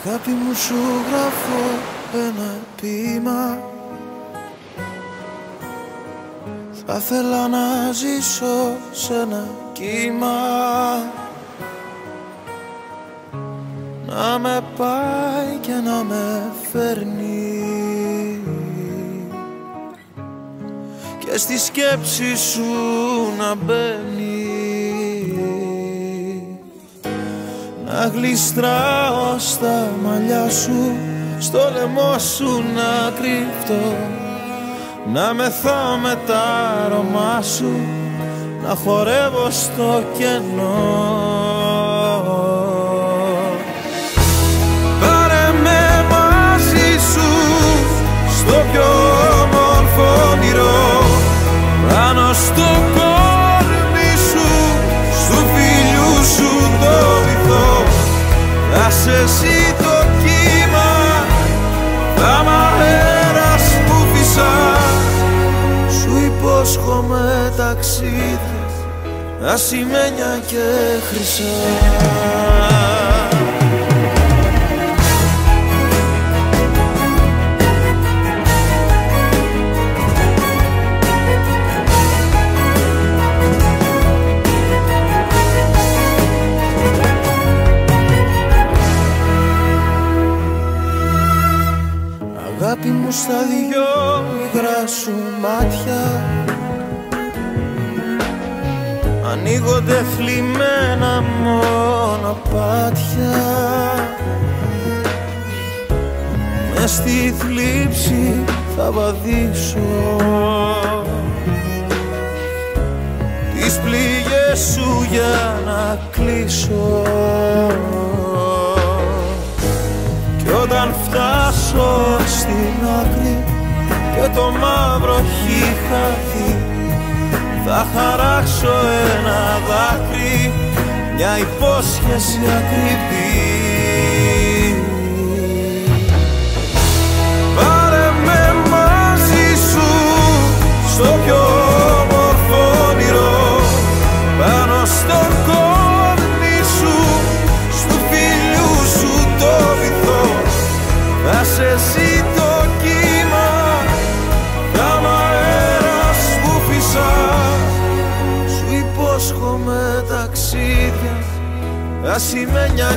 Αγάπη μου σου γράφω ένα ποίημα. Θα ήθελα να ζήσω σε ένα κύμα, να με πάει και να με φέρνει και στη σκέψη σου να μπαίνει, να γλιστράω στα μαλλιά σου, στο λαιμό σου να κρύφτω, να μεθάω με τα αρώμα σου, να χορεύω στο κενό. Πάρε με μαζί σου στο πιο όμορφο όνειρο, πάνω στο κόρμι σου, στου φιλιού σου το βυθό. Θα σε εσύ το κύμα, θα μ' αέρας που φυσά. Σου υπόσχομαι ταξίδια, ασημένια και χρυσά. Αγάπη μου στα δυο υγρά σου μάτια ανοίγονται θλιμμένα μονοπάτια. Μες στη θλίψη θα βαδίσω τις πληγές σου για να κλείσω. Κι όταν φτάσω στην άκρη και το μαύρο έχει χαθεί, θα χαράξω ένα δάκρυ, μια υπόσχεση ακριβή. Πάρε με μαζί σου στο πιο όμορφο όνειρο, πάνω στο κόρμι σου, στου φιλιού σου το βυθό. Θα σε εσύ το κύμα, θα μ' αέρας που φυσά. Σου υπόσχομαι ταξίδια, ασημένια